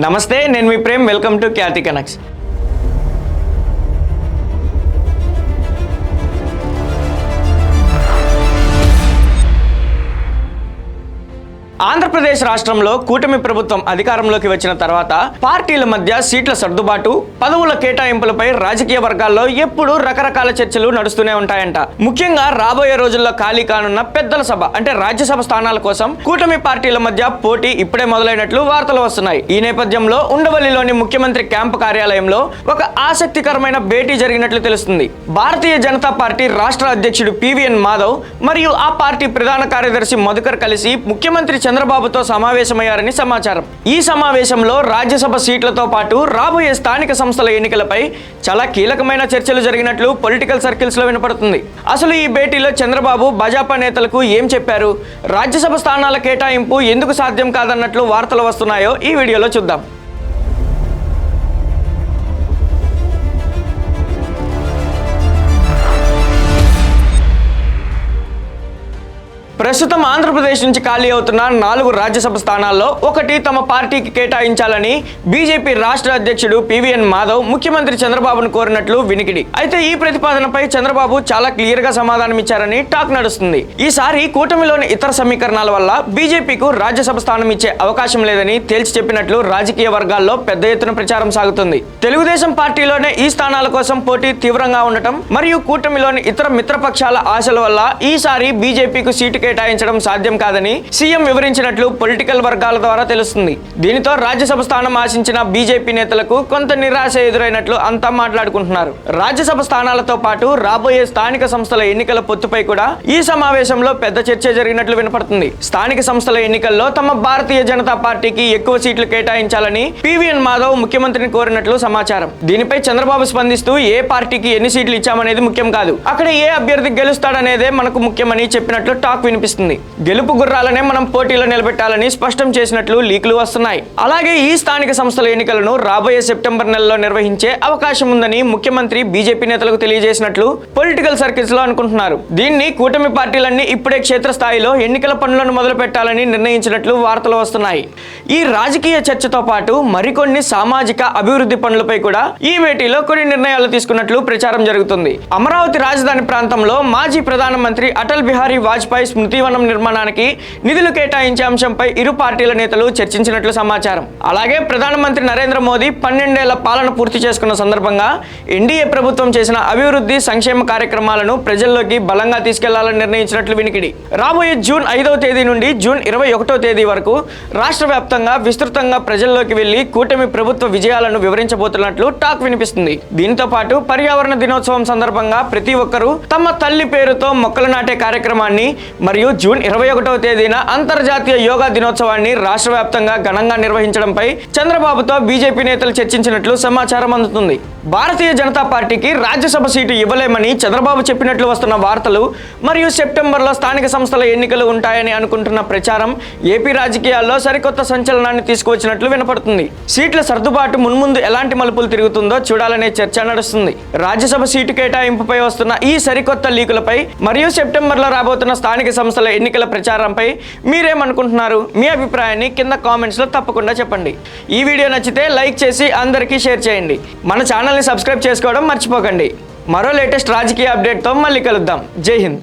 నమస్తే, నేను మీ Prem. Welcome to Khyathi connects. Andhra Pradesh రాష్ట్రంలో కూటమి ప్రభుత్వం అధికారంలోకి వచ్చిన తర్వాత పార్టీల మధ్య సీట్ల సర్దుబాటు, పదవుల కేటాయింపులపై రాజకీయ వర్గాల్లో ఎప్పుడూ రకరకాల చర్చలు నడుస్తూనే ఉంటాయంట. ముఖ్యంగా రాబోయే రోజుల్లో ఖాళీ కానున్న పెద్దల సభ అంటే రాజ్యసభ స్థానాల కోసం కూటమి పార్టీల మధ్య పోటీ ఇప్పుడే మొదలైనట్లు వార్తలు వస్తున్నాయి. ఈ నేపథ్యంలో ఉండవల్లిలోని ముఖ్యమంత్రి క్యాంపు కార్యాలయంలో ఒక ఆసక్తికరమైన భేటీ జరిగినట్లు తెలుస్తుంది. భారతీయ జనతా పార్టీ రాష్ట్ర అధ్యక్షుడు పివిఎన్ మాధవ్ మరియు ఆ పార్టీ ప్రధాన కార్యదర్శి మధుకర్ కలిసి ముఖ్యమంత్రి చంద్రబాబుతో సమావేశమయ్యారని సమాచారం. ఈ సమావేశంలో రాజ్యసభ సీట్లతో పాటు రాబోయే స్థానిక సంస్థల ఎన్నికలపై చాలా కీలకమైన చర్చలు జరిగినట్లు పొలిటికల్ సర్కిల్స్ లో వినపడుతుంది. అసలు ఈ భేటీలో చంద్రబాబు భాజపా నేతలకు ఏం చెప్పారు, రాజ్యసభ స్థానాల కేటాయింపు ఎందుకు సాధ్యం కాదన్నట్లు వార్తలు వస్తున్నాయో ఈ వీడియోలో చూద్దాం. ప్రస్తుతం ఆంధ్రప్రదేశ్ నుంచి ఖాళీ అవుతున్న 4 రాజ్యసభ స్థానాల్లో ఒకటి తమ పార్టీకి కేటాయించాలని బీజేపీ రాష్ట్ర అధ్యక్షుడు పివిఎన్ మాధవ్ ముఖ్యమంత్రి చంద్రబాబును కోరినట్లు వినికిడి. అయితే ఈ ప్రతిపాదనపై చంద్రబాబు చాలా క్లియర్ గా సమాధానం ఇచ్చారని టాక్ నడుస్తుంది. ఈసారి కూటమిలోని ఇతర సమీకరణాల వల్ల బీజేపీకు రాజ్యసభ స్థానం ఇచ్చే అవకాశం లేదని తేల్చి చెప్పినట్లు రాజకీయ వర్గాల్లో పెద్ద ఎత్తున ప్రచారం సాగుతుంది. తెలుగుదేశం పార్టీలోనే ఈ స్థానాల కోసం పోటీ తీవ్రంగా ఉండటం మరియు కూటమిలోని ఇతర మిత్రపక్షాల ఆశల వల్ల ఈసారి బీజేపీకు సీటు కేటాయించడం సాధ్యం కాదని సీఎం వివరించినట్లు పొలిటికల్ వర్గాల ద్వారా తెలుస్తుంది. దీనితో రాజ్యసభ స్థానం ఆశించిన బీజేపీ నేతలకు కొంత నిరాశ ఎదురైనట్లు అంతా మాట్లాడుకుంటున్నారు. రాజ్యసభ స్థానాలతో పాటు రాబోయే స్థానిక సంస్థల ఎన్నికల పొత్తుపై కూడా ఈ సమావేశంలో పెద్ద చర్చ జరిగినట్లు వినపడుతుంది. స్థానిక సంస్థల ఎన్నికల్లో తమ భారతీయ జనతా పార్టీకి ఎక్కువ సీట్లు కేటాయించాలని పివిఎన్ మాధవ్ ముఖ్యమంత్రిని కోరినట్లు సమాచారం. దీనిపై చంద్రబాబు స్పందిస్తూ ఏ పార్టీకి ఎన్ని సీట్లు ఇచ్చామనేది ముఖ్యం కాదు, అక్కడ ఏ అభ్యర్థి గెలుస్తాడనేదే మనకు ముఖ్యమని చెప్పినట్లు టాక్ వినిపిస్తుంది. గెలుపు గుర్రాలనే మనం పోటీలో నిలబెట్టాలని స్పష్టం చేసినట్లు లీకులు వస్తున్నాయి. అలాగే ఈ స్థానిక సంస్థల ఎన్నికలను రాబోయే సెప్టెంబర్ నెలలో నిర్వహించే అవకాశం ఉందని ముఖ్యమంత్రి బీజేపీ నేతలకు తెలియజేసినట్లు పొలిటికల్ సర్కిల్స్ లో అనుకుంటున్నారు. దీన్ని కూటమి పార్టీలన్నీ ఇప్పుడే క్షేత్రస్థాయిలో ఎన్నికల పనులను మొదలు పెట్టాలని నిర్ణయించినట్లు వార్తలు వస్తున్నాయి. ఈ రాజకీయ చర్చతో పాటు మరికొన్ని సామాజిక అభివృద్ధి పనులపై కూడా ఈ భేటీలో కొన్ని నిర్ణయాలు తీసుకున్నట్లు ప్రచారం జరుగుతుంది. అమరావతి రాజధాని ప్రాంతంలో మాజీ ప్రధానమంత్రి అటల్ బిహారీ వాజ్పేయి స్మృతివనం నిర్మాణానికి నిధులు కేటాయించే అంశంపై ఇరు పార్టీల నేతలు చర్చించినట్లు సమాచారం. అలాగే ప్రధానమంత్రి నరేంద్ర మోదీ 12 ఏళ్ల పాలన పూర్తి చేసుకున్న సందర్భంగా ఎన్డీఏ ప్రభుత్వం చేసిన అభివృద్ధి సంక్షేమ కార్యక్రమాలను ప్రజల్లోకి బలంగా తీసుకెళ్లాలని నిర్ణయించినట్లు వినికిడి. రాబోయే జూన్ 5వ తేదీ నుండి జూన్ 21వ తేదీ వరకు రాష్ట్ర వ్యాప్తంగా విస్తృతంగా ప్రజల్లోకి వెళ్లి కూటమి ప్రభుత్వ విజయాలను వివరించబోతున్నట్లు టాక్ వినిపిస్తుంది. దీంతో పాటు పర్యావరణ దినోత్సవం సందర్భంగా ప్రతి ఒక్కరూ తమ తల్లి పేరుతో మొక్కలు నాటే కార్యక్రమాన్ని మరియు జూన్ 21వ తేదీన అంతర్జాతీయ యోగా దినోత్సవాన్ని రాష్ట్ర వ్యాప్తంగా ఘనంగా నిర్వహించడంపై చంద్రబాబుతో బీజేపీ నేతలు చర్చించినట్లు సమాచారం అందుతుంది. భారతీయ జనతా పార్టీకి రాజ్యసభ సీటు ఇవ్వలేమని చంద్రబాబు చెప్పినట్లు వస్తున్న వార్తలు మరియు సెప్టెంబర్లో స్థానిక సంస్థల ఎన్నికలు ఉంటాయని అనుకుంటున్న ప్రచారం ఏపీ రాజకీయాల్లో సరికొత్త సంచలనాన్ని తీసుకువచ్చినట్లు వినపడుతుంది. సీట్ల సర్దుబాటు మున్ముందు ఎలాంటి మలుపులు తిరుగుతుందో చూడాలనే చర్చ నడుస్తుంది. రాజ్యసభ సీటు కేటాయింపుపై వస్తున్న ఈ సరికొత్త లీకులపై మరియు సెప్టెంబర్లో రాబోతున్న స్థానిక సంస్థల ఎన్నికల ప్రచారంపై మీరేమనుకుంటున్నారు? మీ అభిప్రాయాన్ని కింద కామెంట్స్ లో తప్పకుండా చెప్పండి. ఈ వీడియో నచ్చితే లైక్ చేసి అందరికీ షేర్ చేయండి. మన ఛానల్ని సబ్స్క్రైబ్ చేసుకోవడం మర్చిపోకండి. మరో లేటెస్ట్ రాజకీయ అప్డేట్తో మళ్ళీ కలుద్దాం. జై హింద్.